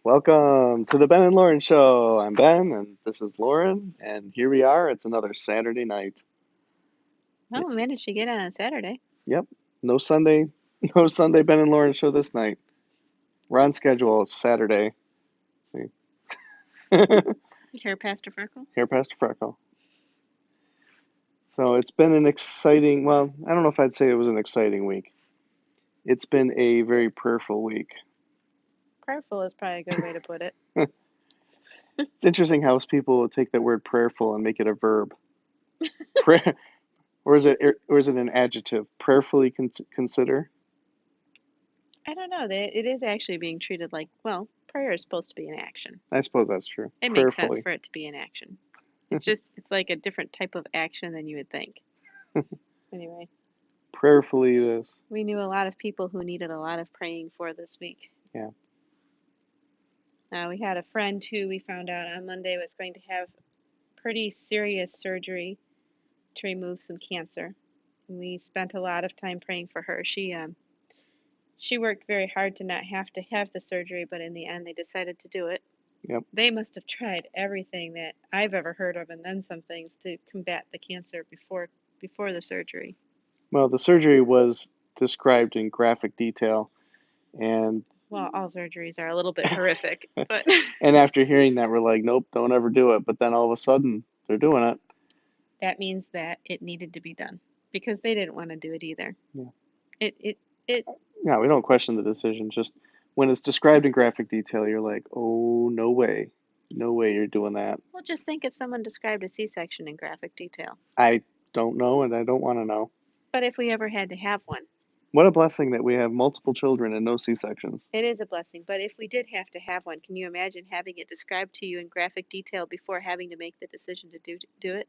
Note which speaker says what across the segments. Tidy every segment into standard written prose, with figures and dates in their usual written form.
Speaker 1: Welcome to the Ben and Lauren Show. I'm Ben, and this is Lauren, and here we are. It's another Saturday night.
Speaker 2: Well, we managed to get on a Saturday.
Speaker 1: Yep, no Sunday, no Sunday Ben and Lauren Show this night. We're on schedule. It's Saturday. See?
Speaker 2: Hair past a freckle.
Speaker 1: Here past a freckle. So it's been an exciting, well, I don't know if I'd say it was an exciting week. It's been a very prayerful week.
Speaker 2: Prayerful is probably a good way to put it.
Speaker 1: It's interesting how people take that word prayerful and make it a verb. Pray, or is it an adjective? Prayerfully consider?
Speaker 2: I don't know. It is actually being treated like, well, prayer is supposed to be an action.
Speaker 1: I suppose that's true.
Speaker 2: It makes sense
Speaker 1: Prayerfully.
Speaker 2: for it to be an action. It's like a different type of action than you would think. Anyway,
Speaker 1: Prayerfully it is.
Speaker 2: we knew a lot of people who needed a lot of praying for this week.
Speaker 1: Yeah.
Speaker 2: We had a friend who we found out on Monday was going to have pretty serious surgery to remove some cancer. And we spent a lot of time praying for her. She worked very hard to not have to have the surgery, but in the end, they decided to do it.
Speaker 1: Yep.
Speaker 2: They must have tried everything that I've ever heard of, and then some things to combat the cancer before the surgery.
Speaker 1: Well, the surgery was described in graphic detail, and
Speaker 2: Well, all surgeries are a little bit horrific, but
Speaker 1: and after hearing that, we're like, nope, don't ever do it. But then all of a sudden, they're doing it.
Speaker 2: that means that it needed to be done because they didn't want to do it either.
Speaker 1: Yeah.
Speaker 2: It it it.
Speaker 1: Yeah, we don't question the decision. Just when it's described in graphic detail, you're like, oh, no way, you're doing that.
Speaker 2: Well, just think if someone described a C-section in graphic detail.
Speaker 1: I don't know, and I don't want to know.
Speaker 2: But if we ever had to have one,
Speaker 1: What a blessing that we have multiple children and no C-sections.
Speaker 2: it is a blessing. But if we did have to have one, can you imagine having it described to you in graphic detail before having to make the decision to do it?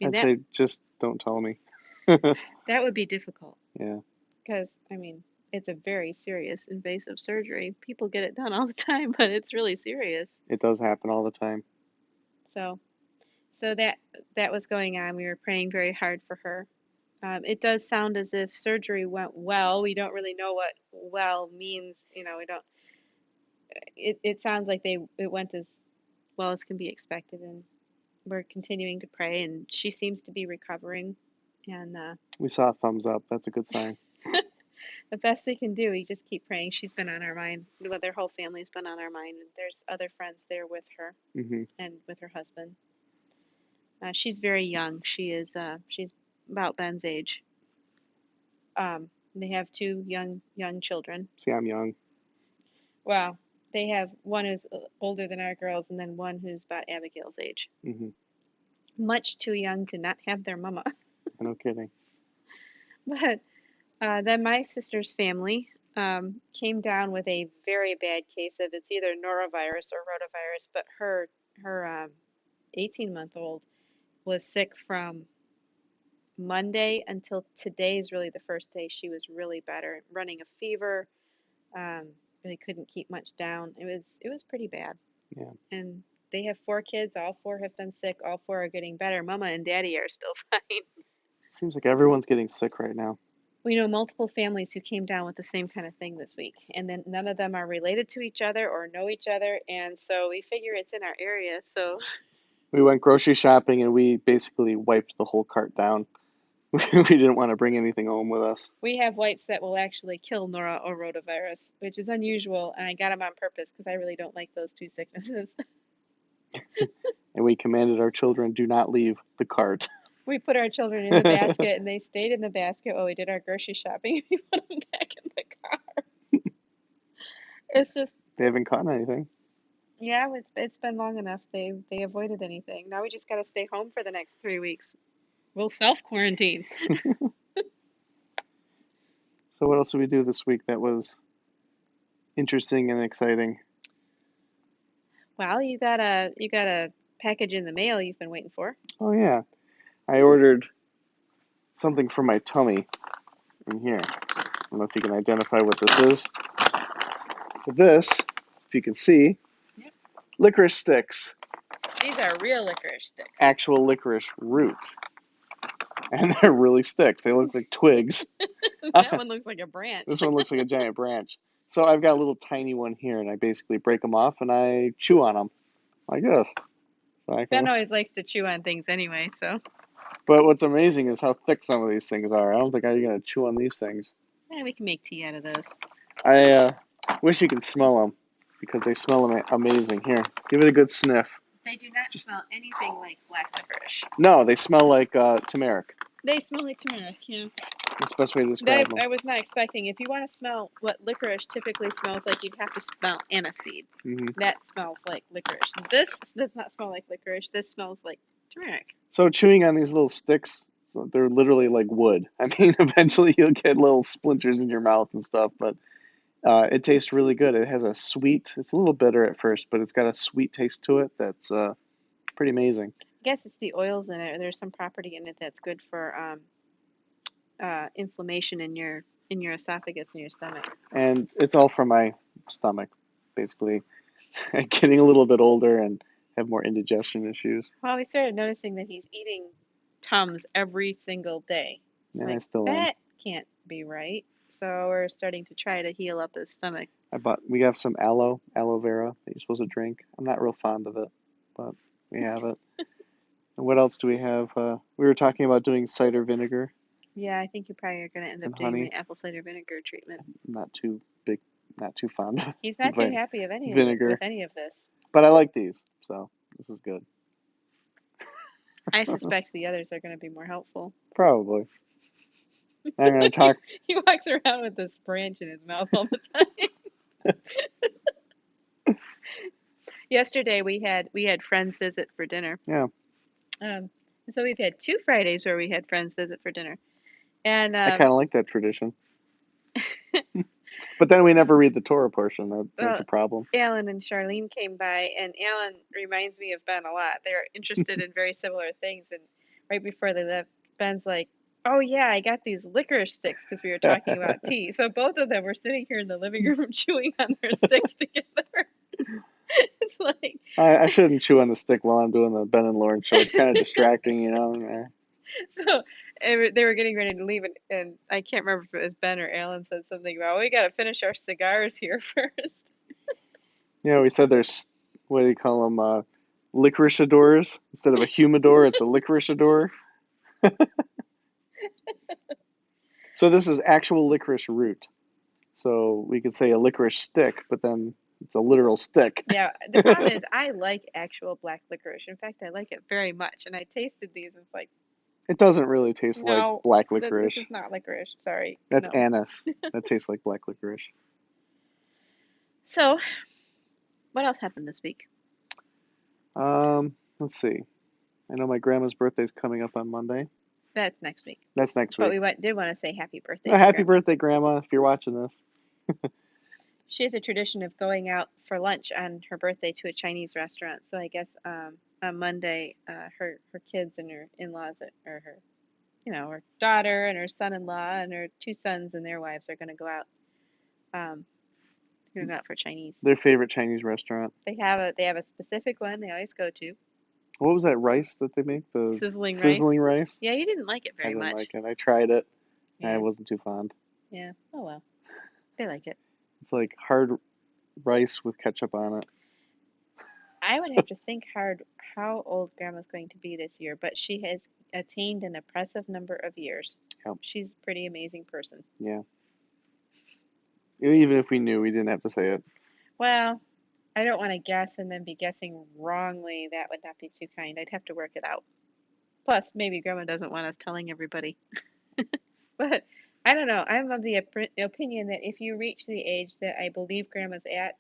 Speaker 2: I mean
Speaker 1: I'd
Speaker 2: that
Speaker 1: say just don't tell me.
Speaker 2: that would be difficult
Speaker 1: Yeah,
Speaker 2: because I mean it's a very serious invasive surgery. People get it done all the time, but it's really serious.
Speaker 1: it does happen all the time.
Speaker 2: So so that was going on. We were praying very hard for her. It does sound as if surgery went well. We don't really know what well means. We don't. It sounds like it went as well as can be expected, and we're continuing to pray. And she seems to be recovering. And
Speaker 1: We saw a thumbs up. That's a good sign.
Speaker 2: the best we can do, we just keep praying. She's been on our mind. Well, their whole family's been on our mind, and there's other friends there with her
Speaker 1: Hmm.
Speaker 2: and with her husband. She's very young. She's about Ben's age. They have two young children.
Speaker 1: See, I'm young.
Speaker 2: Well, they have one who's older than our girls, and then one who's about Abigail's age.
Speaker 1: Hmm.
Speaker 2: Much too young to not have their mama.
Speaker 1: No kidding.
Speaker 2: But then my sister's family came down with a very bad case of it's either norovirus or rotavirus, but her 18-month-old was sick from Monday until today is really the first day she was really better, running a fever, um, really couldn't keep much down. It was pretty bad.
Speaker 1: Yeah.
Speaker 2: And they have four kids. All four have been sick. All four are getting better. Mama and Daddy are still fine.
Speaker 1: Seems like everyone's getting sick right now.
Speaker 2: We know multiple families who came down with the same kind of thing this week, and then none of them are related to each other or know each other, and so we figure it's in our area. So
Speaker 1: We went grocery shopping and we basically wiped the whole cart down. We didn't want to bring anything home with us.
Speaker 2: we have wipes that will actually kill nora or rotavirus, which is unusual, and I got them on purpose because I really don't like those two sicknesses.
Speaker 1: And we commanded our children, do not leave the cart.
Speaker 2: We put our children in the basket, and they stayed in the basket while we did our grocery shopping. We put them back in the car. It's just,
Speaker 1: They haven't caught anything.
Speaker 2: yeah, it's been long enough. They avoided anything. Now we just got to stay home for the next 3 weeks. We'll self quarantine.
Speaker 1: So what else did we do this week that was interesting and exciting?
Speaker 2: Well, you got a package in the mail you've been waiting for.
Speaker 1: Oh yeah, I ordered something for my tummy in here. I don't know if you can identify what this is. But this, if you can see,
Speaker 2: Yep.
Speaker 1: licorice sticks,
Speaker 2: These are real licorice sticks.
Speaker 1: actual licorice root. And they're really sticks. They look like twigs.
Speaker 2: That one looks like a branch.
Speaker 1: This one looks like a giant branch. So I've got a little tiny one here, and I basically break them off and I chew on them like this. So I
Speaker 2: Ben
Speaker 1: can.
Speaker 2: always likes to chew on things anyway, so
Speaker 1: But what's amazing is how thick some of these things are. I don't think I'm gonna chew on these things.
Speaker 2: yeah, we can make tea out of those.
Speaker 1: I wish you could smell them because they smell amazing. Here, give it a good sniff.
Speaker 2: They do not smell anything like black licorice.
Speaker 1: No, they smell like turmeric.
Speaker 2: They smell like turmeric, yeah.
Speaker 1: That's the best way to describe them.
Speaker 2: I was not expecting. If you want to smell what licorice typically smells like, you'd have to smell aniseed. That smells like licorice. This does not smell like licorice. This smells like turmeric.
Speaker 1: So chewing on these little sticks, so they're literally like wood. I mean, eventually you'll get little splinters in your mouth and stuff, but it tastes really good. It has a sweet, it's a little bitter at first, but it's got a sweet taste to it that's pretty amazing.
Speaker 2: I guess it's the oils in it. There's some property in it that's good for inflammation in your esophagus and your stomach.
Speaker 1: And it's all for my stomach, basically. Getting a little bit older and have more indigestion issues.
Speaker 2: Well, we started noticing that he's eating Tums every single day. It's
Speaker 1: Yeah, I
Speaker 2: like,
Speaker 1: still am.
Speaker 2: that can't be right. So we're starting to try to heal up his stomach.
Speaker 1: We have some aloe vera that you're supposed to drink. I'm not real fond of it, but we have it. And what else do we have? We were talking about doing cider vinegar
Speaker 2: Yeah, I think you probably are going to end
Speaker 1: and
Speaker 2: up doing
Speaker 1: honey.
Speaker 2: the apple cider vinegar treatment.
Speaker 1: Not too big, not too fond of
Speaker 2: He's not too happy with
Speaker 1: vinegar,
Speaker 2: any of this.
Speaker 1: but I like these, so this is good.
Speaker 2: I suspect the others are going to be more helpful.
Speaker 1: Probably. I'm going to talk.
Speaker 2: He walks around with this branch in his mouth all the time. Yesterday we had friends visit for dinner.
Speaker 1: Yeah.
Speaker 2: So we've had 2 Fridays where we had friends visit for dinner, and
Speaker 1: I kind of like that tradition. But then we never read the Torah portion. That's a problem.
Speaker 2: Alan and Charlene came by, and Alan reminds me of Ben a lot. They're interested in very similar things, and right before they left, Ben's like, "Oh yeah, I got these licorice sticks because we were talking about tea." So both of them were sitting here in the living room chewing on their sticks together. It's like
Speaker 1: I shouldn't chew on the stick while I'm doing the Ben and Lauren show. It's kind of distracting, you know.
Speaker 2: so they were getting ready to leave, and I can't remember if it was Ben or Alan said something about, "We got to finish our cigars here first."
Speaker 1: You know, we said there's, what do you call them, licoriceadors. Instead of a humidor, it's a licoriceador. So this is actual licorice root. So we could say a licorice stick, but then it's a literal stick.
Speaker 2: Yeah, the problem is I like actual black licorice. In fact, I like it very much, and I tasted these. It's like,
Speaker 1: It doesn't really taste like
Speaker 2: no,
Speaker 1: black
Speaker 2: this
Speaker 1: licorice.
Speaker 2: is not licorice. Sorry.
Speaker 1: That's
Speaker 2: No.
Speaker 1: anise. That tastes like black licorice.
Speaker 2: So, what else happened this week?
Speaker 1: Let's see. I know my grandma's birthday's coming up on Monday.
Speaker 2: That's next week.
Speaker 1: That's next
Speaker 2: But
Speaker 1: week.
Speaker 2: we did want to say happy birthday.
Speaker 1: Happy birthday, Grandma, if you're watching this.
Speaker 2: She has a tradition of going out for lunch on her birthday to a Chinese restaurant. So I guess on Monday, her kids and her in-laws, or her daughter and her son-in-law and her 2 sons and their wives are going to go out. Going out for Chinese.
Speaker 1: Their favorite Chinese restaurant.
Speaker 2: They have a specific one they always go to.
Speaker 1: What was that rice that they make? The
Speaker 2: sizzling
Speaker 1: rice?
Speaker 2: Yeah, you didn't like it very much.
Speaker 1: I didn't like it. I tried it, and
Speaker 2: Yeah.
Speaker 1: I wasn't too fond.
Speaker 2: Yeah. Oh well. They like it.
Speaker 1: It's like hard rice with ketchup on it.
Speaker 2: I would have to think hard how old Grandma's going to be this year, but she has attained an impressive number of years.
Speaker 1: Yep.
Speaker 2: She's a pretty amazing person.
Speaker 1: Yeah. Even if we knew, we didn't have to say it.
Speaker 2: Well, I don't want to guess and then be guessing wrongly. That would not be too kind. I'd have to work it out. Plus, maybe Grandma doesn't want us telling everybody. But I don't know. I'm of the opinion that if you reach the age that I believe Grandma's at,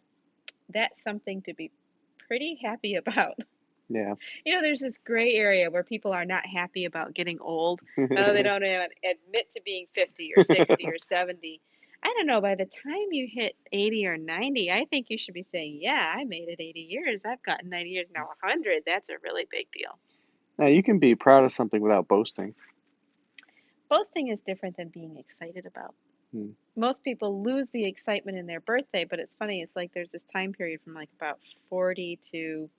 Speaker 2: that's something to be pretty happy about.
Speaker 1: Yeah.
Speaker 2: There's this gray area where people are not happy about getting old. They don't even admit to being 50 or 60 or 70. I don't know, by the time you hit 80 or 90, I think you should be saying, yeah, I made it 80 years. I've gotten 90 years, now 100. That's a really big deal.
Speaker 1: Now, you can be proud of something without boasting.
Speaker 2: Boasting is different than being excited about. Most people lose the excitement in their birthday, but it's funny. It's like there's this time period from like about 40 to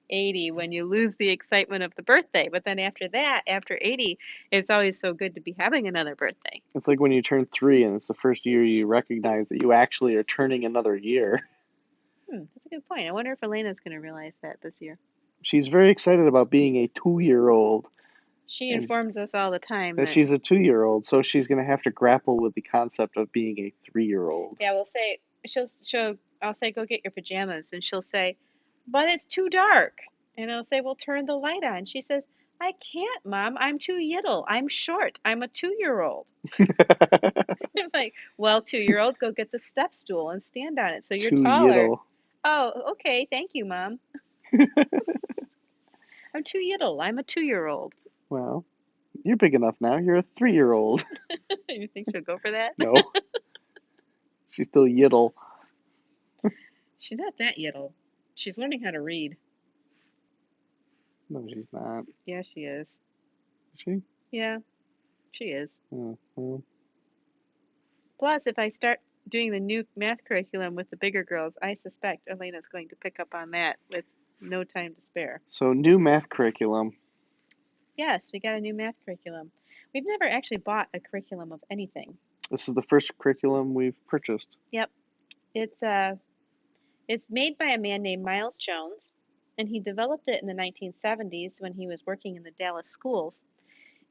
Speaker 2: 80 when you lose the excitement of the birthday. But then after that, after 80, it's always so good to be having another birthday.
Speaker 1: It's like when you turn 3 and it's the first year you recognize that you actually are turning another year.
Speaker 2: That's a good point. I wonder if Elena's going to realize that this year.
Speaker 1: She's very excited about being a 2-year-old
Speaker 2: She
Speaker 1: and
Speaker 2: informs us all the time
Speaker 1: that
Speaker 2: that,
Speaker 1: she's a 2-year-old, so she's going to have to grapple with the concept of being a 3-year-old.
Speaker 2: yeah, we'll say, I'll say, go get your pajamas. And she'll say, but it's too dark. And I'll say, well, turn the light on. She says, I can't, Mom. I'm too little. I'm short. I'm a 2-year-old. I'm like, well, 2-year-old, go get the step stool and stand on it so you're
Speaker 1: Too
Speaker 2: taller.
Speaker 1: yiddle.
Speaker 2: Oh, okay. Thank you, Mom. I'm too little. I'm a 2-year-old.
Speaker 1: Well, you're big enough now. You're a 3-year-old.
Speaker 2: You think she'll go for that?
Speaker 1: No, she's still yiddle.
Speaker 2: She's not that little. She's learning how to read.
Speaker 1: No, she's not.
Speaker 2: Yeah, she is.
Speaker 1: Is she?
Speaker 2: Yeah, she is.
Speaker 1: Oh, well.
Speaker 2: Plus, if I start doing the new math curriculum with the bigger girls, I suspect Elena's going to pick up on that with no time to spare.
Speaker 1: So, new math curriculum.
Speaker 2: Yes, we got a new math curriculum. We've never actually bought a curriculum of anything.
Speaker 1: This is the first curriculum we've purchased.
Speaker 2: Yep. It's made by a man named Miles Jones, and he developed it in the 1970s when he was working in the Dallas schools,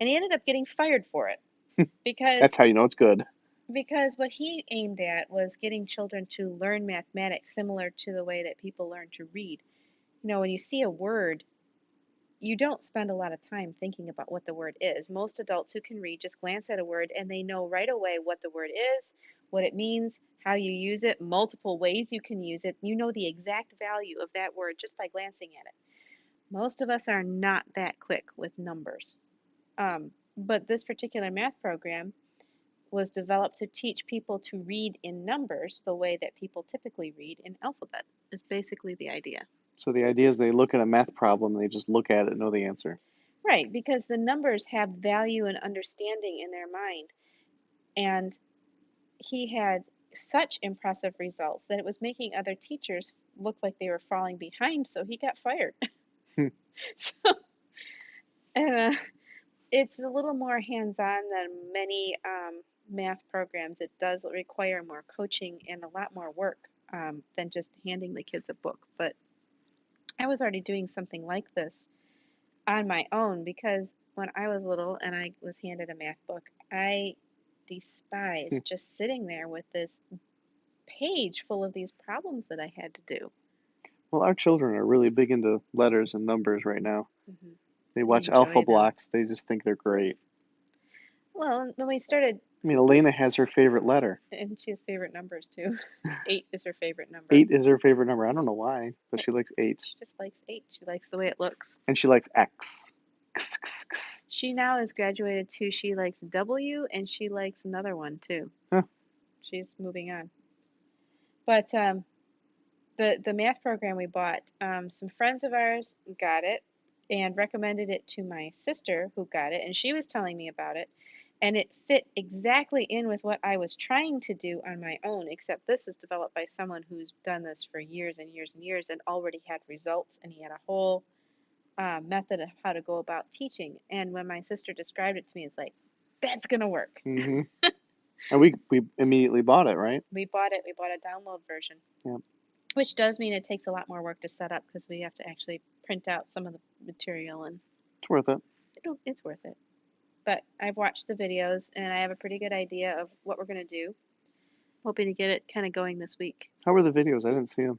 Speaker 2: and he ended up getting fired for it
Speaker 1: That's
Speaker 2: because
Speaker 1: how you know it's good.
Speaker 2: what he aimed at was getting children to learn mathematics similar to the way that people learn to read. You know, when you see a word, you don't spend a lot of time thinking about what the word is. Most adults who can read just glance at a word and they know right away what the word is, what it means, how you use it, multiple ways you can use it. You know the exact value of that word just by glancing at it. Most of us are not that quick with numbers. But this particular math program was developed to teach people to read in numbers the way that people typically read in alphabet, is basically the idea.
Speaker 1: So, the idea is they look at a math problem, they just look at it and know the answer.
Speaker 2: Right, because the numbers have value and understanding in their mind. And he had such impressive results that it was making other teachers look like they were falling behind, so he got fired. So, and it's a little more hands-on than many math programs. It does require more coaching and a lot more work than just handing the kids a book. But I was already doing something like this on my own because when I was little and I was handed a math book, I despised just sitting there with this page full of these problems that I had to do.
Speaker 1: Well, our children are really big into letters and numbers right now.
Speaker 2: Hmm.
Speaker 1: They
Speaker 2: They
Speaker 1: watch Alpha
Speaker 2: enjoy them.
Speaker 1: Blocks, they just think they're great.
Speaker 2: Well, when we started,
Speaker 1: I mean, Elena has her favorite letter.
Speaker 2: and she has favorite numbers too. 8 is her favorite number.
Speaker 1: 8 is her favorite number. I don't know why, but she likes 8.
Speaker 2: She just likes 8. She likes the way it looks.
Speaker 1: And she likes X.
Speaker 2: She now is graduated too. She likes W and she likes another one too.
Speaker 1: Huh.
Speaker 2: She's moving on. But the math program we bought, some friends of ours got it and recommended it to my sister who got it, and she was telling me about it, and it fit exactly in with what I was trying to do on my own, except this was developed by someone who's done this for years and years and years and already had results, and he had a whole method of how to go about teaching. And when my sister described it to me, it's like, that's gonna work.
Speaker 1: Mm-hmm. And we immediately bought it, right?
Speaker 2: We bought it. We bought a download version.
Speaker 1: Yeah.
Speaker 2: Which does mean it takes a lot more work to set up because we have to actually print out some of the material, and
Speaker 1: It's worth it.
Speaker 2: it's worth it. But I've watched the videos and I have a pretty good idea of what we're going to do. Hoping to get it kind of going this week.
Speaker 1: How were the videos? I didn't see them.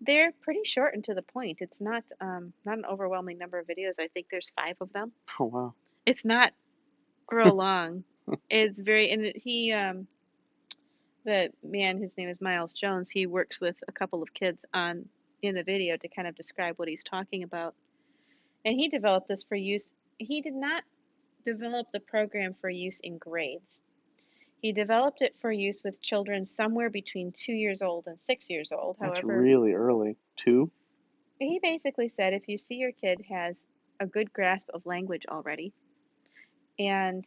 Speaker 2: They're pretty short and to the point. It's not an overwhelming number of videos. I think there's 5 of them.
Speaker 1: Oh, wow.
Speaker 2: It's not real long. It's very, and the man, his name is Miles Jones, he works with a couple of kids in the video to kind of describe what he's talking about. And he developed this for use. He did not develop the program for use in grades. He developed it for use with children somewhere between 2 years old and 6 years old.
Speaker 1: That's
Speaker 2: However,
Speaker 1: really early. 2?
Speaker 2: he basically said if you see your kid has a good grasp of language already and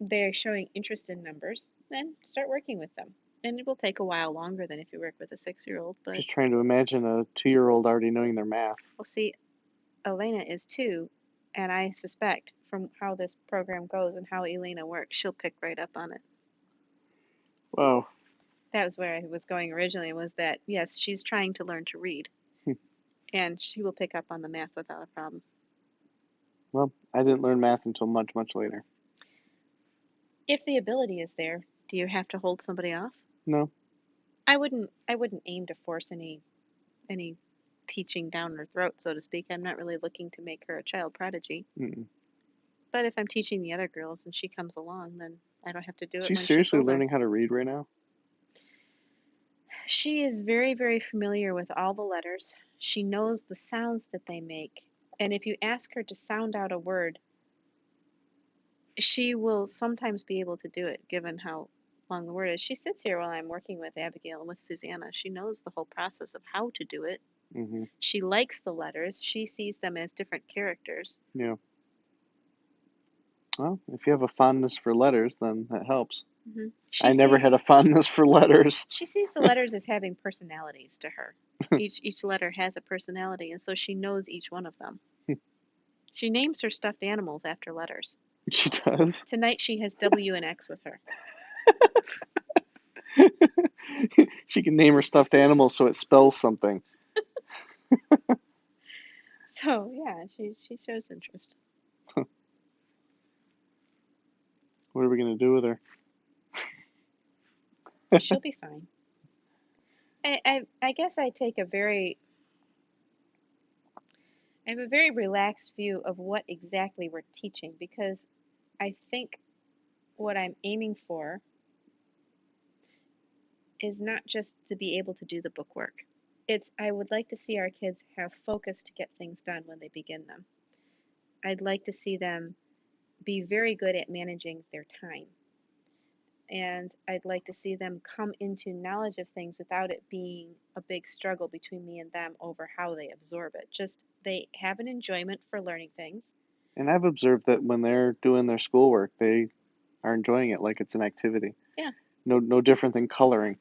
Speaker 2: they're showing interest in numbers, then start working with them. And it will take a while longer than if you work with a 6-year-old, but
Speaker 1: Just trying to imagine a 2-year-old already knowing their math.
Speaker 2: we'll see. Elena is too, and I suspect from how this program goes and how Elena works, she'll pick right up on it.
Speaker 1: Wow.
Speaker 2: That was where I was going originally, was that yes, she's trying to learn to read, and she will pick up on the math without a problem.
Speaker 1: Well, I didn't learn math until much, much later.
Speaker 2: If the ability is there, do you have to hold somebody off?
Speaker 1: No.
Speaker 2: I wouldn't aim to force any teaching down her throat, so to speak. I'm not really looking to make her a child prodigy.
Speaker 1: Mm-mm.
Speaker 2: But if I'm teaching the other girls and she comes along, then I don't have to do it
Speaker 1: She's
Speaker 2: when she's
Speaker 1: seriously
Speaker 2: older.
Speaker 1: learning how to read right now?
Speaker 2: She is very, very familiar with all the letters. She knows the sounds that they make. And if you ask her to sound out a word, she will sometimes be able to do it, given how long the word is. She sits here while I'm working with Abigail and with Susanna. She knows the whole process of how to do it.
Speaker 1: Mm-hmm.
Speaker 2: She likes the letters. She sees them as different characters.
Speaker 1: Yeah. Well, if you have a fondness for letters, then that helps.
Speaker 2: She
Speaker 1: I never
Speaker 2: sees
Speaker 1: had a fondness for letters.
Speaker 2: she sees the letters as having personalities to her. Each letter has a personality, and so she knows each one of them. She names her stuffed animals after letters.
Speaker 1: She does.
Speaker 2: Tonight she has W and X with her.
Speaker 1: She can name her stuffed animals so it spells something.
Speaker 2: So yeah, she shows interest.
Speaker 1: What are we going to do with her?
Speaker 2: She'll be fine. I guess I have a very relaxed view of what exactly we're teaching, because I think what I'm aiming for is not just to be able to do the book work. I would like to see our kids have focus to get things done when they begin them. I'd like to see them be very good at managing their time. And I'd like to see them come into knowledge of things without it being a big struggle between me and them over how they absorb it. Just they have an enjoyment for learning things.
Speaker 1: And I've observed that when they're doing their schoolwork, they are enjoying it like it's an activity.
Speaker 2: Yeah.
Speaker 1: No different than coloring.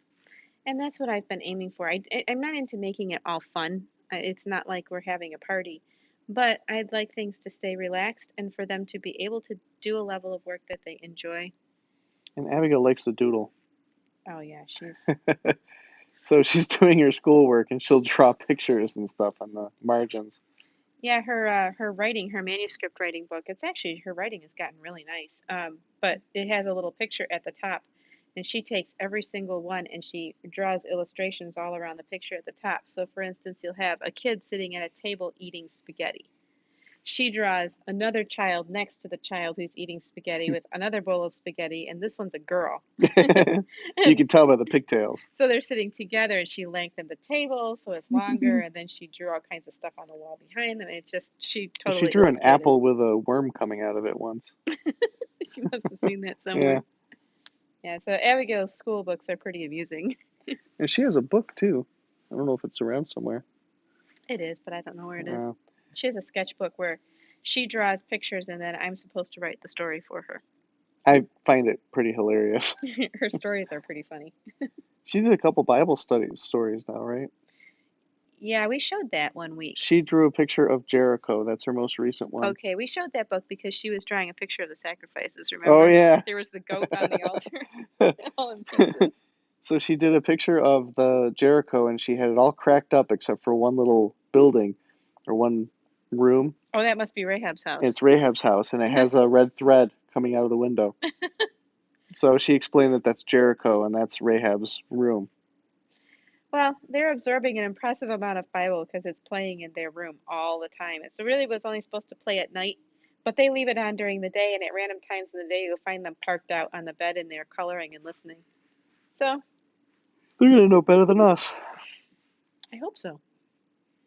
Speaker 2: And that's what I've been aiming for. I'm not into making it all fun. It's not like we're having a party. But I'd like things to stay relaxed and for them to be able to do a level of work that they enjoy.
Speaker 1: And Abigail likes to doodle.
Speaker 2: Oh, yeah, she's.
Speaker 1: So she's doing her schoolwork and she'll draw pictures and stuff on the margins.
Speaker 2: Yeah, her writing, her manuscript writing book. It's actually her writing has gotten really nice. But it has a little picture at the top, and she takes every single one and she draws illustrations all around the picture at the top. So, for instance, you'll have a kid sitting at a table eating spaghetti. She draws another child next to the child who's eating spaghetti with another bowl of spaghetti, and this one's a girl.
Speaker 1: You can tell by the pigtails.
Speaker 2: So they're sitting together, and she lengthened the table so it's longer, and then she drew all kinds of stuff on the wall behind them. She
Speaker 1: She
Speaker 2: totally
Speaker 1: drew an
Speaker 2: illustrated.
Speaker 1: apple with a worm coming out of it once.
Speaker 2: She must have seen that
Speaker 1: Yeah.
Speaker 2: somewhere. Yeah, so Abigail's school books are pretty amusing.
Speaker 1: And she has a book too. I don't know if it's around somewhere.
Speaker 2: It is, but I don't know where it is.
Speaker 1: Uh,
Speaker 2: She has a sketchbook where she draws pictures, and then I'm supposed to write the story for her.
Speaker 1: I find it pretty hilarious.
Speaker 2: Her stories are pretty funny.
Speaker 1: She did a couple Bible stories now, right?
Speaker 2: Yeah, we showed that one week.
Speaker 1: She drew a picture of Jericho. That's her most recent one.
Speaker 2: Okay, we showed that book because she was drawing a picture of the sacrifices,
Speaker 1: Oh,
Speaker 2: remember?
Speaker 1: yeah.
Speaker 2: There was the goat on the altar, all in pieces.
Speaker 1: So she did a picture of the Jericho and she had it all cracked up except for one little building or one room.
Speaker 2: Oh, that must be Rahab's house.
Speaker 1: It's Rahab's house and it has a red thread coming out of the window. So she explained that that's Jericho and that's Rahab's room.
Speaker 2: Well, they're absorbing an impressive amount of Bible because it's playing in their room all the time. It really was only supposed to play at night, but they leave it on during the day, and at random times in the day, you'll find them parked out on the bed in there coloring and listening. So,
Speaker 1: They're going to know better than us.
Speaker 2: I hope so.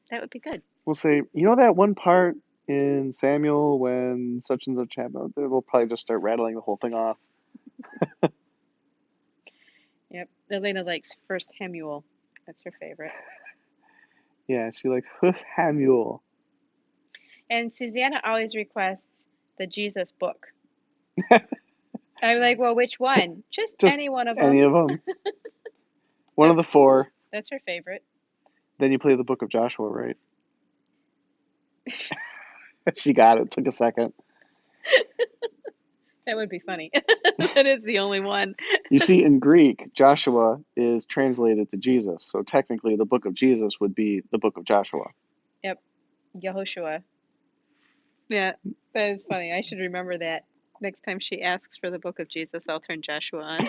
Speaker 2: That would be good.
Speaker 1: We'll say, you know that one part in Samuel when such and such happened? We'll probably just start rattling the whole thing off.
Speaker 2: Yep. Elena likes First Hamuel. That's her favorite.
Speaker 1: Yeah, she likes Samuel.
Speaker 2: And Susanna always requests the Jesus book. I'm like, well, which one? Just
Speaker 1: Just
Speaker 2: any one of
Speaker 1: any
Speaker 2: them.
Speaker 1: of them. One of the four.
Speaker 2: That's her favorite.
Speaker 1: Then you play the book of Joshua, right? She got it. Took a second.
Speaker 2: That would be funny. That is the only one.
Speaker 1: You see, in Greek, Joshua is translated to Jesus. So technically, the book of Jesus would be the book of Joshua.
Speaker 2: Yep, Yehoshua. Yeah, that is funny. I should remember that. Next time she asks for the book of Jesus, I'll turn Joshua on.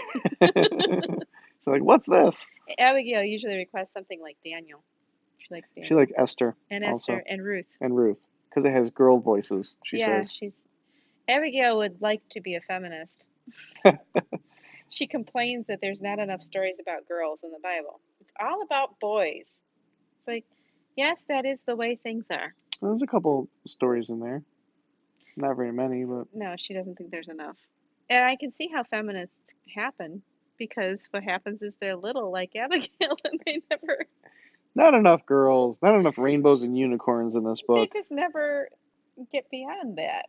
Speaker 1: So like, what's this?
Speaker 2: Abigail usually requests something like Daniel. She likes
Speaker 1: She
Speaker 2: Daniel.
Speaker 1: like Esther
Speaker 2: And Esther
Speaker 1: also,
Speaker 2: and Ruth.
Speaker 1: and Ruth, because it has girl voices, she
Speaker 2: Yeah,
Speaker 1: says.
Speaker 2: she's Abigail would like to be a feminist. She complains that there's not enough stories about girls in the Bible. It's all about boys. It's like, yes, that is the way things are.
Speaker 1: There's a couple stories in there. Not very many, but
Speaker 2: No, she doesn't think there's enough. And I can see how feminists happen because what happens is they're little like Abigail and
Speaker 1: not enough girls, not enough rainbows and unicorns in this
Speaker 2: they
Speaker 1: book.
Speaker 2: just never get beyond that.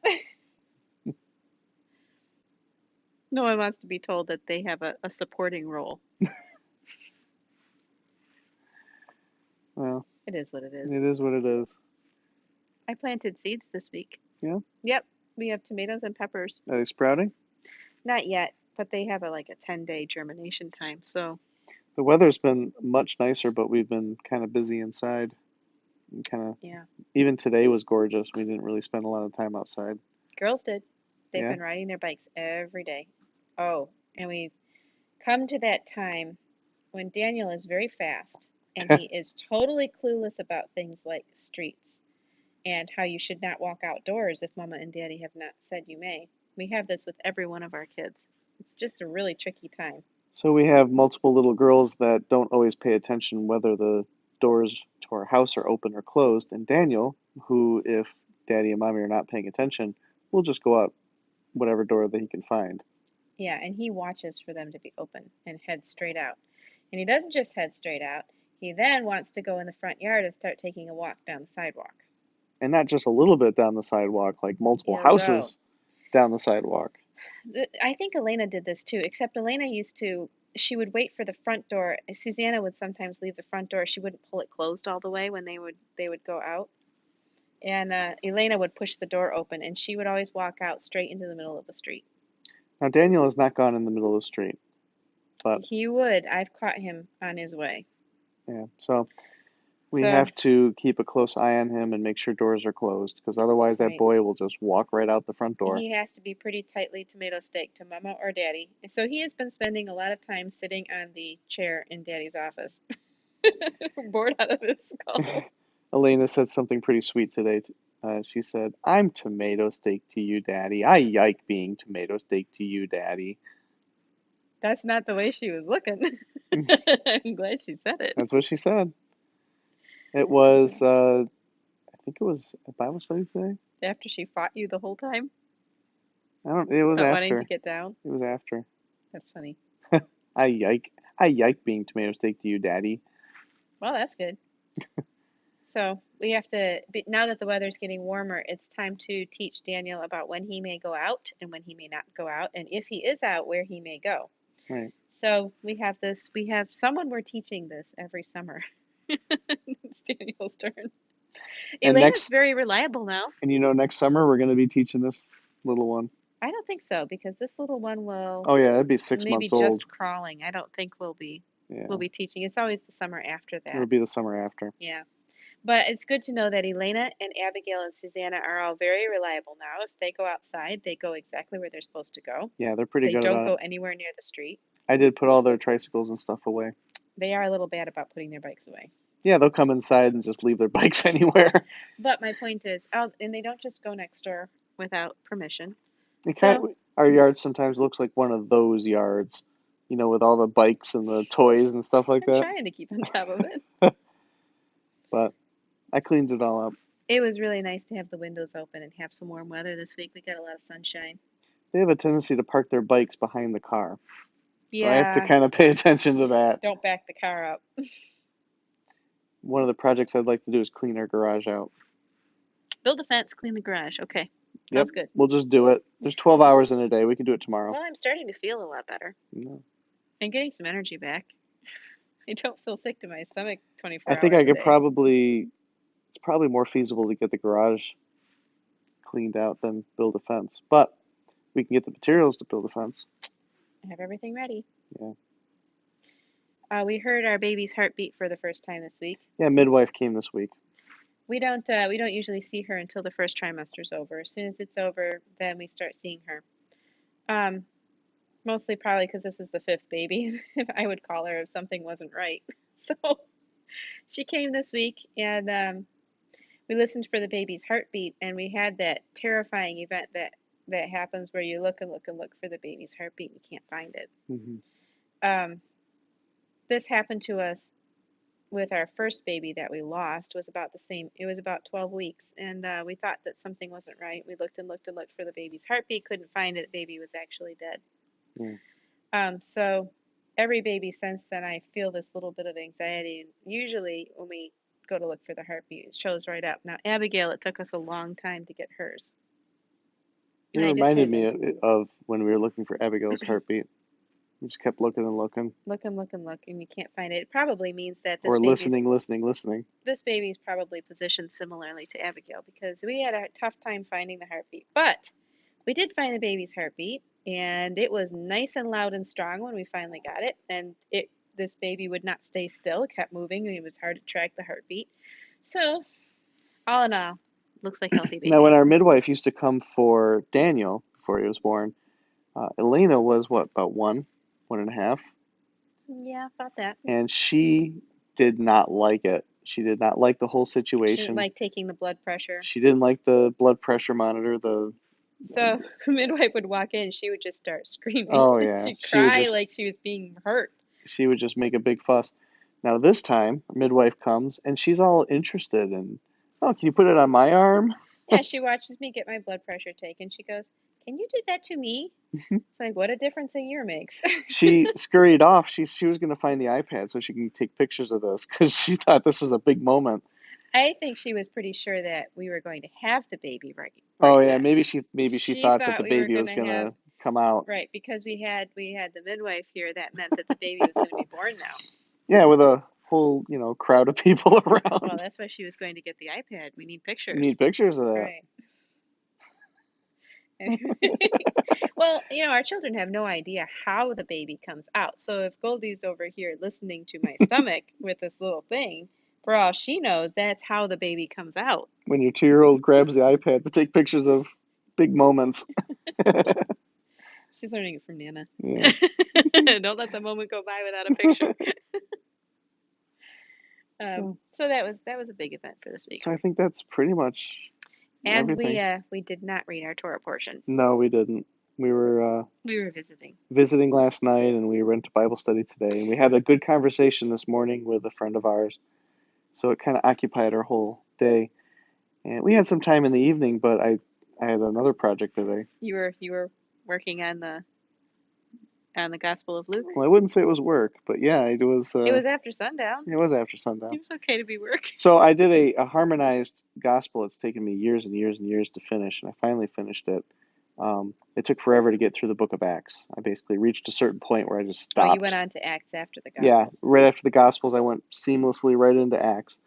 Speaker 2: No one wants to be told that they have a supporting role.
Speaker 1: Well,
Speaker 2: It is what it is.
Speaker 1: it is what it is.
Speaker 2: I planted seeds this week.
Speaker 1: Yeah.
Speaker 2: Yep, we have tomatoes and peppers.
Speaker 1: Are they sprouting?
Speaker 2: Not yet, but they have like a 10-day germination time. So,
Speaker 1: The weather's been much nicer, but we've been kind of busy inside. And kind of,
Speaker 2: yeah,
Speaker 1: even today was gorgeous. We didn't really spend a lot of time outside.
Speaker 2: girls did. They've
Speaker 1: Yeah.
Speaker 2: been riding their bikes every day. Oh, and we come to that time when Daniel is very fast and he is totally clueless about things like streets and how you should not walk outdoors if mama and daddy have not said you may. We have this with every one of our kids. It's just a really tricky time.
Speaker 1: So we have multiple little girls that don't always pay attention whether the doors to our house are open or closed. And Daniel, who, if daddy and mommy are not paying attention, will just go out whatever door that he can find.
Speaker 2: Yeah, and he watches for them to be open and head straight out. And he doesn't just head straight out, he then wants to go in the front yard and start taking a walk down the sidewalk.
Speaker 1: And not just a little bit down the sidewalk, like multiple
Speaker 2: He'll go.
Speaker 1: houses down the sidewalk.
Speaker 2: I think Elena did this too, except Elena she would wait for the front door. Susanna would sometimes leave the front door. She wouldn't pull it closed all the way when they would go out. And Elena would push the door open, and she would always walk out straight into the middle of the street.
Speaker 1: Now, Daniel has not gone in the middle of the street, but
Speaker 2: He would. I've caught him on his way.
Speaker 1: yeah, so we
Speaker 2: So,
Speaker 1: have to keep a close eye on him and make sure doors are closed, because otherwise that
Speaker 2: right.
Speaker 1: boy will just walk right out the front door.
Speaker 2: He has to be pretty tightly tomato steak to mama or daddy. And so he has been spending a lot of time sitting on the chair in daddy's office. Bored out of his skull.
Speaker 1: Elena said something pretty sweet today. She said, "I'm tomato steak to you, Daddy. I yike being tomato steak to you, Daddy."
Speaker 2: That's not the way she was looking. I'm glad she said it.
Speaker 1: That's what she said. It was, I think it was a Bible study today.
Speaker 2: After she fought you the whole time
Speaker 1: I don't. It was
Speaker 2: about wanting
Speaker 1: after.
Speaker 2: to get down.
Speaker 1: It was after.
Speaker 2: That's funny.
Speaker 1: I yike. I yike being tomato steak to you, Daddy.
Speaker 2: Well, that's good. So we have to, now that the weather's getting warmer, it's time to teach Daniel about when he may go out and when he may not go out, and if he is out, where he may go.
Speaker 1: Right.
Speaker 2: So we have someone we're teaching this every summer. It's Daniel's turn.
Speaker 1: And
Speaker 2: Elena's very reliable now.
Speaker 1: next summer we're going to be teaching this little one.
Speaker 2: I don't think so because this little one will
Speaker 1: Oh yeah, it'd be 6
Speaker 2: maybe
Speaker 1: months old.
Speaker 2: just crawling. I don't think
Speaker 1: Yeah,
Speaker 2: we'll be teaching. It's always the summer after
Speaker 1: it'll
Speaker 2: that.
Speaker 1: be the summer after.
Speaker 2: Yeah. But it's good to know that Elena and Abigail and Susanna are all very reliable now. If they go outside, they go exactly where they're supposed to go.
Speaker 1: Yeah, they're pretty
Speaker 2: They
Speaker 1: good
Speaker 2: don't
Speaker 1: about
Speaker 2: go
Speaker 1: it.
Speaker 2: anywhere near the street.
Speaker 1: I did put all their tricycles and stuff away.
Speaker 2: They are a little bad about putting their bikes away.
Speaker 1: Yeah, they'll come inside and just leave their bikes anywhere.
Speaker 2: But my point is, and they don't just go next door without permission.
Speaker 1: So, our yard sometimes looks like one of those yards, with all the bikes and the toys and stuff like
Speaker 2: I'm
Speaker 1: that.
Speaker 2: trying to keep on top of it.
Speaker 1: But I cleaned it all up.
Speaker 2: It was really nice to have the windows open and have some warm weather this week. We got a lot of sunshine.
Speaker 1: They have a tendency to park their bikes behind the car. So I have to
Speaker 2: Yeah.
Speaker 1: kind of pay attention to that.
Speaker 2: Don't back the car up.
Speaker 1: One of the projects I'd like to do is clean our garage out.
Speaker 2: Build a fence, clean the garage. Okay.
Speaker 1: Yep,
Speaker 2: Sounds good.
Speaker 1: we'll just do it. There's 12 hours in a day. We can do it tomorrow.
Speaker 2: Well, I'm starting to feel a lot better.
Speaker 1: No.
Speaker 2: I'm getting some energy back. I don't feel sick to my stomach 24
Speaker 1: I think
Speaker 2: hours
Speaker 1: I
Speaker 2: a
Speaker 1: could
Speaker 2: day.
Speaker 1: it's probably more feasible to get the garage cleaned out, then build a fence. But we can get the materials to build a fence.
Speaker 2: I have everything ready.
Speaker 1: Yeah.
Speaker 2: We heard our baby's heartbeat for the first time this week.
Speaker 1: Yeah, midwife came this week.
Speaker 2: We don't usually see her until the first trimester's over. As soon as it's over, then we start seeing her. Um, Mostly probably because this is the fifth baby. If I would call her if something wasn't right. So she came this week, and we listened for the baby's heartbeat, and we had that terrifying event that happens where you look and look and look for the baby's heartbeat and you can't find it.
Speaker 1: Hmm.
Speaker 2: Um, this happened to us with our first baby that we lost. Was about the same. It was about 12 weeks, and we thought that something wasn't right. We looked and looked and looked for the baby's heartbeat, couldn't find it. The baby was actually dead.
Speaker 1: Yeah.
Speaker 2: So every baby since then, I feel this little bit of anxiety. And usually, when we go to look for the heartbeat, it shows right up. Now, Abigail, it took us a long time to get hers.
Speaker 1: It
Speaker 2: And I just
Speaker 1: reminded
Speaker 2: had
Speaker 1: me
Speaker 2: to
Speaker 1: of when we were looking for Abigail's heartbeat. We just kept looking and looking,
Speaker 2: look and look and look, and we can't find it. It probably means that
Speaker 1: or listening, listening, listening.
Speaker 2: this baby's probably positioned similarly to Abigail because we had a tough time finding the heartbeat. But we did find the baby's heartbeat, and it was nice and loud and strong when we finally got it. And this baby would not stay still; it kept moving, and it was hard to track the heartbeat. So, all in all, looks like healthy
Speaker 1: Now,
Speaker 2: baby.
Speaker 1: when our midwife used to come for Daniel before he was born, Elena was what, about 1.5,
Speaker 2: Yeah, about that.
Speaker 1: and she did not like it. She did not like the whole
Speaker 2: She didn't
Speaker 1: situation.
Speaker 2: like taking the blood pressure.
Speaker 1: She didn't like the blood pressure monitor.
Speaker 2: So, midwife would walk in, she would just start screaming.
Speaker 1: Oh yeah,
Speaker 2: She'd cry like she was being hurt.
Speaker 1: she would just make a big fuss. Now this time, midwife comes and she's all interested in, oh, can you put it on my arm?
Speaker 2: Yeah, she watches me get my blood pressure taken. She goes, "Can you do that to me?" It's like, what a difference a year makes.
Speaker 1: She scurried off. She was going to find the iPad so she can take pictures of this because she thought this was a big moment.
Speaker 2: I think she was pretty sure that we were going to have the baby
Speaker 1: Oh
Speaker 2: right
Speaker 1: yeah,
Speaker 2: then.
Speaker 1: maybe she
Speaker 2: She
Speaker 1: thought that the
Speaker 2: thought we were
Speaker 1: baby
Speaker 2: going
Speaker 1: was
Speaker 2: to
Speaker 1: going
Speaker 2: have
Speaker 1: to come out.
Speaker 2: right because we had the midwife here. That meant that the baby was going to be born now.
Speaker 1: Yeah, with a whole, crowd of people
Speaker 2: Well,
Speaker 1: around.
Speaker 2: that's why she was going to get the iPad. We need pictures.
Speaker 1: Need pictures of that.
Speaker 2: Right. Well, our children have no idea how the baby comes out. So if Goldie's over here listening to my stomach with this little thing, for all she knows, that's how the baby comes out.
Speaker 1: When your 2-year-old grabs the iPad to take pictures of big moments.
Speaker 2: She's learning it from Nana.
Speaker 1: Yeah.
Speaker 2: Don't let the moment go by without a picture.
Speaker 1: So,
Speaker 2: So that was a big event for this week.
Speaker 1: so I think that's pretty much
Speaker 2: And we
Speaker 1: everything.
Speaker 2: we did not read our Torah portion.
Speaker 1: No, we didn't. We were
Speaker 2: We were visiting.
Speaker 1: visiting last night and we went to Bible study today. And we had a good conversation this morning with a friend of ours. So it kind of occupied our whole day. And we had some time in the evening, but I had another project today.
Speaker 2: You were working on the Gospel of Luke.
Speaker 1: Well, I wouldn't say it was work, but yeah,
Speaker 2: It was after sundown.
Speaker 1: it was after sundown.
Speaker 2: It was okay to be work.
Speaker 1: So I did a harmonized gospel. It's taken me years and years and years to finish, and I finally finished it. It took forever to get through the book of Acts. I basically reached a certain point where I just
Speaker 2: Oh, you
Speaker 1: stopped.
Speaker 2: went on to Acts after the
Speaker 1: Yeah,
Speaker 2: Gospels.
Speaker 1: right after the Gospels, I went seamlessly right into Acts.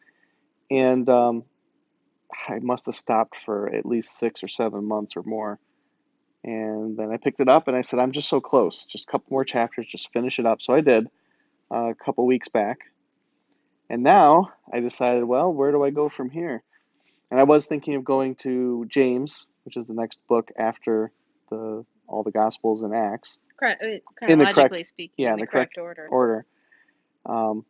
Speaker 1: And I must have stopped for at least 6 or 7 months or more. And then I picked it up and I said, I'm just so close. Just a couple more chapters, just finish it up. So I did a couple weeks back. And now I decided, well, where do I go from here? And I was thinking of going to James, which is the next book after all the Gospels and Acts, in the correct,
Speaker 2: Chronologically speaking,
Speaker 1: yeah,
Speaker 2: in
Speaker 1: in
Speaker 2: the
Speaker 1: the correct
Speaker 2: correct order.
Speaker 1: order. Um,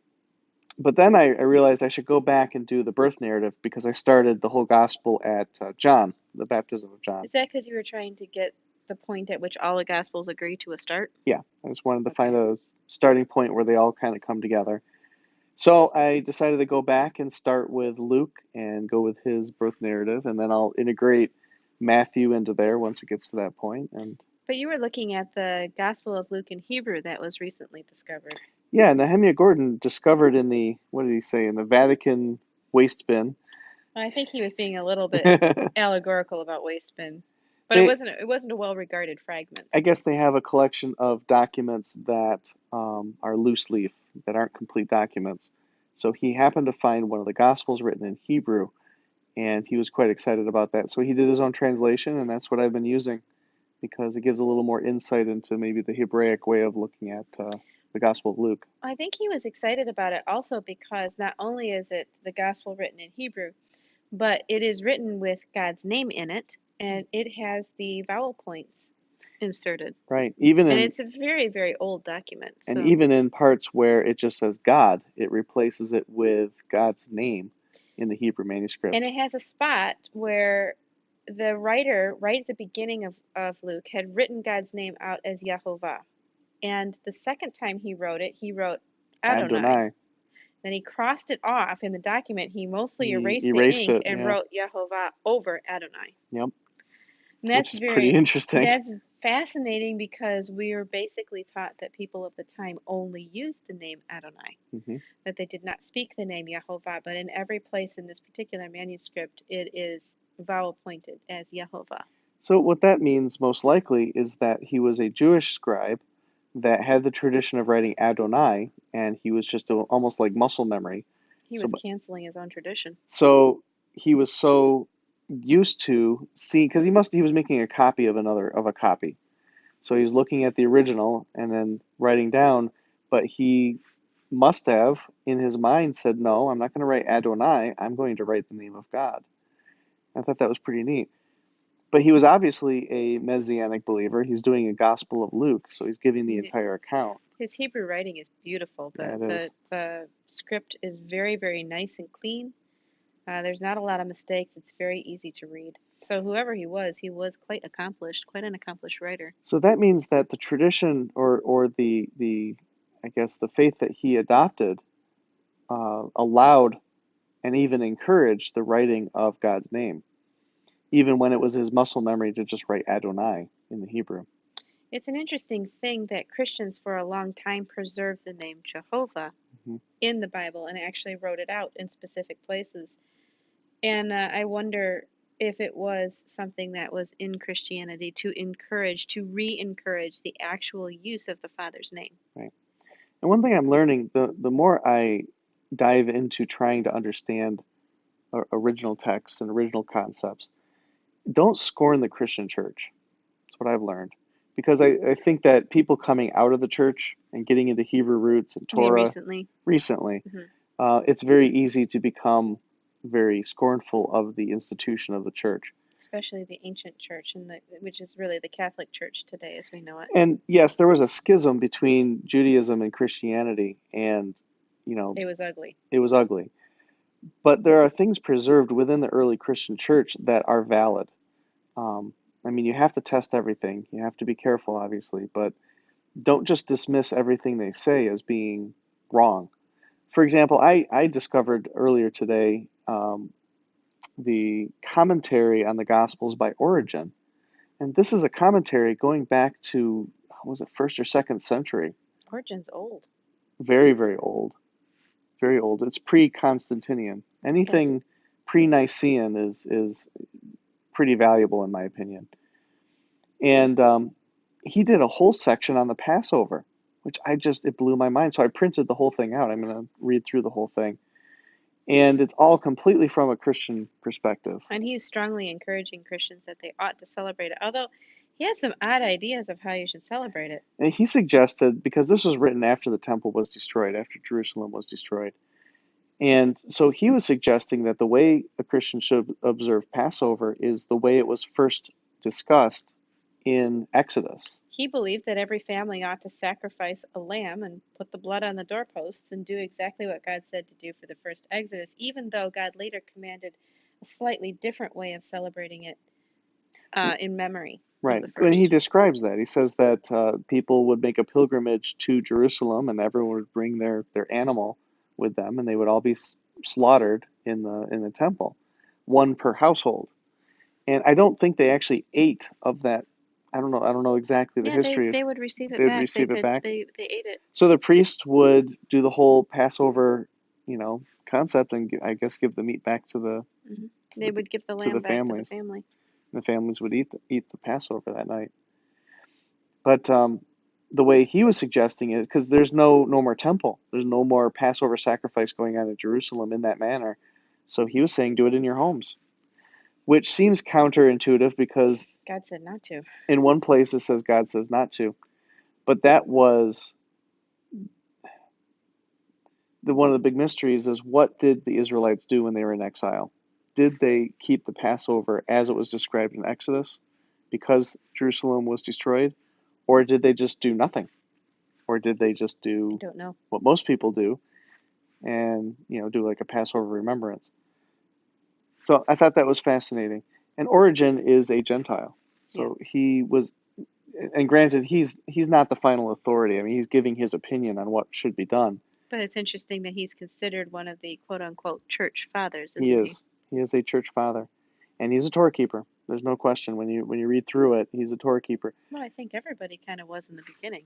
Speaker 1: but then I realized I should go back and do the birth narrative because I started the whole gospel at John, the baptism of John.
Speaker 2: Is that because you were trying to get the point at which all the Gospels agree to a start?
Speaker 1: Yeah, I just wanted to
Speaker 2: Okay.
Speaker 1: find a starting point where they all kind of come together. So I decided to go back and start with Luke and go with his birth narrative, and then I'll integrate Matthew into there once it gets to that point. And
Speaker 2: But you were looking at the Gospel of Luke in Hebrew that was recently discovered.
Speaker 1: yeah, Nehemiah Gordon discovered in what did he say, in the Vatican waste bin.
Speaker 2: I think he was being a little bit allegorical about waste bin, but it
Speaker 1: They,
Speaker 2: wasn't a well-regarded fragment.
Speaker 1: I guess they have a collection of documents that are loose leaf, that aren't complete documents. So he happened to find one of the Gospels written in Hebrew, and he was quite excited about that. So he did his own translation, and that's what I've been using because it gives a little more insight into maybe the Hebraic way of looking at the Gospel of Luke.
Speaker 2: I think he was excited about it also because not only is it the gospel written in Hebrew, but it is written with God's name in it, and it has the vowel points inserted.
Speaker 1: Right. Even
Speaker 2: And
Speaker 1: in
Speaker 2: it's a very, very old document.
Speaker 1: and
Speaker 2: So,
Speaker 1: even in parts where it just says God, it replaces it with God's name in the Hebrew manuscript.
Speaker 2: and it has a spot where the writer, right at the beginning of Luke, had written God's name out as Yehovah. And the second time he wrote Adonai.
Speaker 1: Adonai.
Speaker 2: Then he crossed it off in the document. He mostly
Speaker 1: He
Speaker 2: erased the
Speaker 1: erased
Speaker 2: ink
Speaker 1: it.
Speaker 2: and
Speaker 1: Yeah.
Speaker 2: wrote Yehovah over Adonai.
Speaker 1: Yep.
Speaker 2: And
Speaker 1: Which is pretty interesting.
Speaker 2: that's fascinating because we are basically taught that people of the time only used the name Adonai,
Speaker 1: Hmm.
Speaker 2: that they did not speak the name Yehovah, but in every place in this particular manuscript it is vowel pointed as Yehovah.
Speaker 1: So what that means most likely is that he was a Jewish scribe that had the tradition of writing Adonai, and he was just almost like muscle memory.
Speaker 2: He
Speaker 1: So,
Speaker 2: was canceling his own tradition.
Speaker 1: so he was so used to seeing, because he was making a copy of a copy. So he was looking at the original and then writing down, but he must have in his mind said, no, I'm not going to write Adonai, I'm going to write the name of God. I thought that was pretty neat. But he was obviously a messianic believer. He's doing a Gospel of Luke, so he's giving the entire account.
Speaker 2: His Hebrew writing is beautiful.
Speaker 1: Yeah, it is.
Speaker 2: The script is very, very nice and clean. There's not a lot of mistakes. It's very easy to read. So whoever he was quite accomplished, quite an accomplished writer.
Speaker 1: So that means that the tradition or the I guess the faith that he adopted allowed and even encouraged the writing of God's name, even when it was his muscle memory to just write Adonai in the Hebrew.
Speaker 2: It's an interesting thing that Christians for a long time preserved the name Jehovah
Speaker 1: Hmm.
Speaker 2: in the Bible and actually wrote it out in specific places. And I wonder if it was something that was in Christianity to encourage, to re-encourage the actual use of the Father's name.
Speaker 1: Right. And one thing I'm learning, the more I dive into trying to understand original texts and original concepts, don't scorn the Christian church. That's what I've learned. Because I think that people coming out of the church and getting into Hebrew roots and
Speaker 2: You mean
Speaker 1: Torah
Speaker 2: recently?
Speaker 1: recently,
Speaker 2: Mhm.
Speaker 1: it's very easy to become very scornful of the institution of the church.
Speaker 2: Especially the ancient church, which is really the Catholic Church today as we know it.
Speaker 1: And yes, there was a schism between Judaism and Christianity, and
Speaker 2: It was ugly.
Speaker 1: it was ugly. But there are things preserved within the early Christian church that are valid. Um, I mean, you have to test everything. You have to be careful, obviously, but don't just dismiss everything they say as being wrong. For example, I discovered earlier today the commentary on the Gospels by Origen. And this is a commentary going back to, was it first or second century?
Speaker 2: Origen's old.
Speaker 1: Very, very old. Very old. It's pre-Constantinian. Anything pre-Nicene is pretty valuable in my opinion. And he did a whole section on the Passover, which it blew my mind. So I printed the whole thing out. I'm going to read through the whole thing. And it's all completely from a Christian perspective.
Speaker 2: And he's strongly encouraging Christians that they ought to celebrate it. Although he has some odd ideas of how you should celebrate it.
Speaker 1: And he suggested, because this was written after the temple was destroyed, after Jerusalem was destroyed. And so he was suggesting that the way a Christian should observe Passover is the way it was first discussed in Exodus.
Speaker 2: He believed that every family ought to sacrifice a lamb and put the blood on the doorposts and do exactly what God said to do for the first Exodus, even though God later commanded a slightly different way of celebrating it in memory of
Speaker 1: Right.
Speaker 2: the
Speaker 1: When he
Speaker 2: first.
Speaker 1: describes that, he says that people would make a pilgrimage to Jerusalem and everyone would bring their animal with them and they would all be slaughtered in the temple, one per household. And I don't think they actually ate of that. I don't know exactly the
Speaker 2: Yeah,
Speaker 1: history of
Speaker 2: they would receive it
Speaker 1: they'd
Speaker 2: back.
Speaker 1: receive it back.
Speaker 2: They ate it.
Speaker 1: So the priest would do the whole Passover, concept and I guess give the meat back to the
Speaker 2: Hmm. They would give the
Speaker 1: to the
Speaker 2: lamb back to the
Speaker 1: families.
Speaker 2: family.
Speaker 1: The families would eat the Passover that night. But the way he was suggesting it, because there's no more temple, there's no more Passover sacrifice going on in Jerusalem in that manner. So he was saying, do it in your homes. which seems counterintuitive because
Speaker 2: God said not to.
Speaker 1: in one place it says God says not to. But that was one of the big mysteries is what did the Israelites do when they were in exile? Did they keep the Passover as it was described in Exodus because Jerusalem was destroyed? Or did they just do nothing? Or did they just
Speaker 2: I
Speaker 1: do
Speaker 2: don't know.
Speaker 1: what most people do and, do like a Passover remembrance? So I thought that was fascinating. And Origen is a Gentile.
Speaker 2: Yeah.
Speaker 1: So he was, and granted, he's not the final authority. I mean, he's giving his opinion on what should be done.
Speaker 2: But it's interesting that he's considered one of the quote unquote church fathers,
Speaker 1: He
Speaker 2: isn't he?
Speaker 1: is. He is a church father, and he's a Torah keeper. There's no question when you read through it, he's a Torah keeper,
Speaker 2: Well, I think everybody kind of was in the beginning.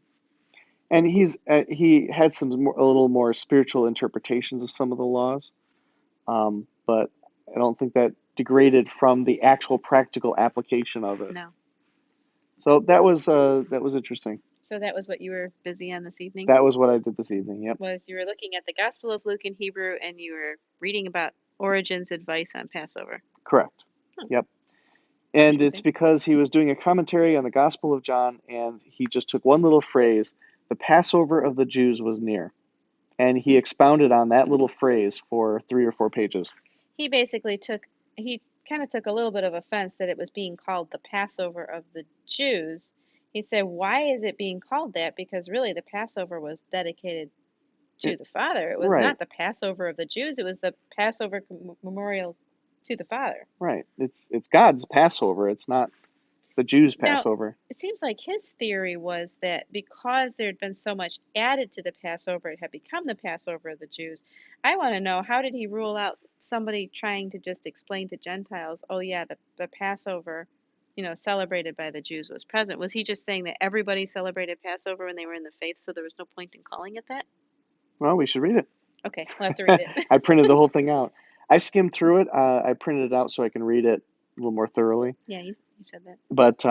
Speaker 1: and he had a little more spiritual interpretations of some of the laws, but I don't think that degraded from the actual practical application of it.
Speaker 2: No.
Speaker 1: So that was interesting.
Speaker 2: So that was what you were busy on this evening?
Speaker 1: That was what I did this evening. Yep,
Speaker 2: Was you were looking at the Gospel of Luke in Hebrew and you were reading about Origen's advice on Passover.
Speaker 1: correct.
Speaker 2: Huh,
Speaker 1: Yep. And it's
Speaker 2: interesting.
Speaker 1: because he was doing a commentary on the Gospel of John, and he just took one little phrase, the Passover of the Jews was near. And he expounded on that little phrase for 3 or 4 pages.
Speaker 2: He basically he kind of took a little bit of offense that it was being called the Passover of the Jews. He said, why is it being called that? Because really the Passover was dedicated to
Speaker 1: It,
Speaker 2: the Father. It was
Speaker 1: right,
Speaker 2: not the Passover of the Jews. It was the Passover memorial to the Father.
Speaker 1: right. It's God's Passover. It's not the Jews'
Speaker 2: Now,
Speaker 1: Passover.
Speaker 2: it seems like his theory was that because there had been so much added to the Passover, it had become the Passover of the Jews. I want to know, how did he rule out somebody trying to just explain to Gentiles, oh yeah, the Passover, celebrated by the Jews was present? Was he just saying that everybody celebrated Passover when they were in the faith, so there was no point in calling it that?
Speaker 1: Well, we should read
Speaker 2: Okay, we'll have to read
Speaker 1: it.
Speaker 2: it.
Speaker 1: I printed the whole thing out. I skimmed through it. I printed it out so I can read it a little more thoroughly.
Speaker 2: Yeah, you said that.
Speaker 1: But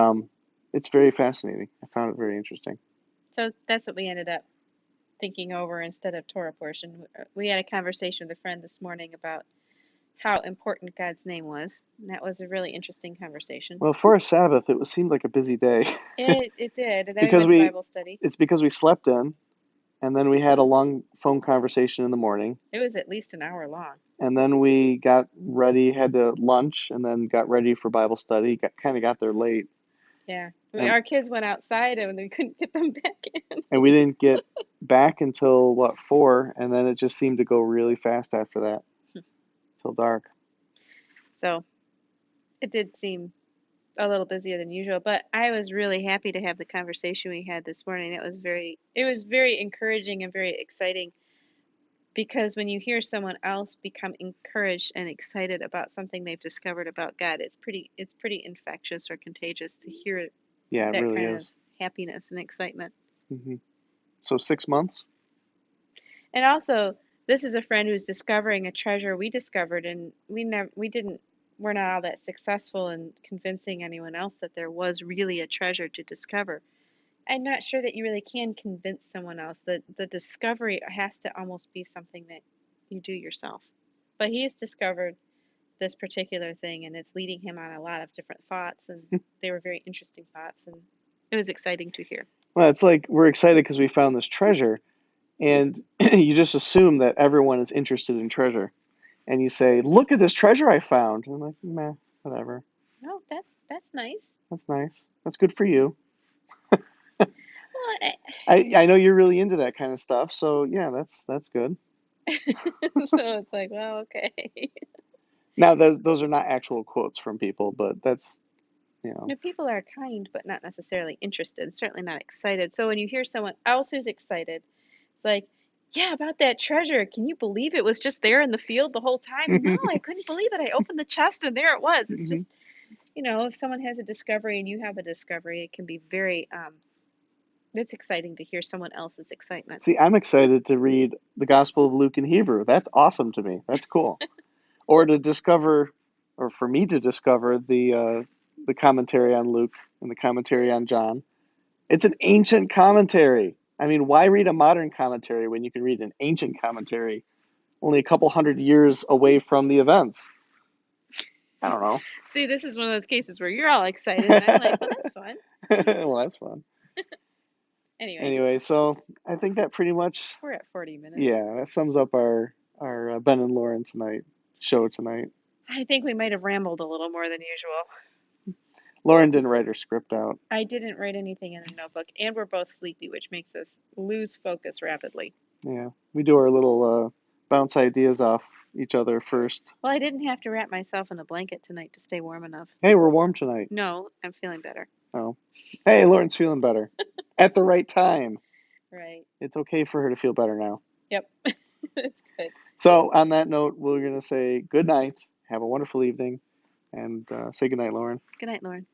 Speaker 1: it's very fascinating. I found it very interesting.
Speaker 2: So that's what we ended up thinking over instead of Torah portion. We had a conversation with a friend this morning about how important God's name was. And that was a really interesting conversation.
Speaker 1: Well, for a Sabbath, seemed like a busy day.
Speaker 2: It did. And then we
Speaker 1: because
Speaker 2: went to
Speaker 1: we
Speaker 2: Bible study.
Speaker 1: it's because we slept in, and then we had a long phone conversation in the morning,
Speaker 2: It was at least an hour long.
Speaker 1: and then we got ready, had to lunch, and then got ready for Bible study. Got there late,
Speaker 2: Yeah.
Speaker 1: and
Speaker 2: Our kids went outside and we couldn't get them back in.
Speaker 1: we didn't get back until what 4, and then it just seemed to go really fast after that till dark.
Speaker 2: So it did seem a little busier than usual, but I was really happy to have the conversation we had this morning. It was very encouraging and very exciting, because when you hear someone else become encouraged and excited about something they've discovered about God, it's pretty infectious or contagious to hear
Speaker 1: Yeah, it
Speaker 2: that
Speaker 1: really
Speaker 2: kind of
Speaker 1: is.
Speaker 2: happiness and excitement.
Speaker 1: hmm So 6 months.
Speaker 2: And also, this is a friend who's discovering a treasure we discovered, and we're not all that successful in convincing anyone else that there was really a treasure to discover. I'm not sure that you really can convince someone else. The discovery has to almost be something that you do yourself. But he's discovered this particular thing, and it's leading him on a lot of different thoughts, and they were very interesting thoughts, and it was exciting to hear.
Speaker 1: Well, it's like we're excited because we found this treasure, and you just assume that everyone is interested in treasure. And you say, "Look at this treasure I found." And I'm like, "Meh, whatever.
Speaker 2: Oh, that's nice.
Speaker 1: That's nice. That's good for you."
Speaker 2: Well,
Speaker 1: I know you're really into that kind of stuff, so yeah, that's good.
Speaker 2: so it's like, well, okay.
Speaker 1: Now, those are not actual quotes from people, but that's you know,
Speaker 2: No, people are kind, but not necessarily interested, certainly not excited. So when you hear someone else who's excited, it's like, yeah, about that treasure. Can you believe it was just there in the field the whole time? No, I couldn't believe it. I opened the chest and there it was. It's
Speaker 1: Mhm.
Speaker 2: just, if someone has a discovery and you have a discovery, it can be it's exciting to hear someone else's excitement.
Speaker 1: See, I'm excited to read the Gospel of Luke in Hebrew. That's awesome to me. That's cool. Or to discover, or for me to discover the commentary on Luke and the commentary on John. It's an ancient commentary. I mean, why read a modern commentary when you can read an ancient commentary only a couple hundred years away from the events? I don't know.
Speaker 2: See, this is one of those cases where you're all excited, and I'm like, well, that's fun.
Speaker 1: Well, that's fun.
Speaker 2: Anyway,
Speaker 1: Anyway, so I think that pretty much,
Speaker 2: we're at 40 minutes.
Speaker 1: yeah, that sums up our Ben and Lauren tonight show tonight.
Speaker 2: I think we might have rambled a little more than usual.
Speaker 1: Lauren didn't write her script out.
Speaker 2: I didn't write anything in a notebook, and we're both sleepy, which makes us lose focus rapidly.
Speaker 1: Yeah, we do our little bounce ideas off each other first.
Speaker 2: Well, I didn't have to wrap myself in a blanket tonight to stay warm enough.
Speaker 1: Hey, we're warm tonight.
Speaker 2: No, I'm feeling better.
Speaker 1: Oh, hey, Lauren's feeling better at the right time.
Speaker 2: Right.
Speaker 1: It's okay for her to feel better now.
Speaker 2: Yep. That's good.
Speaker 1: So, on that note, we're going to say good night. Have a wonderful evening. And say good night, Lauren.
Speaker 2: Good night, Lauren.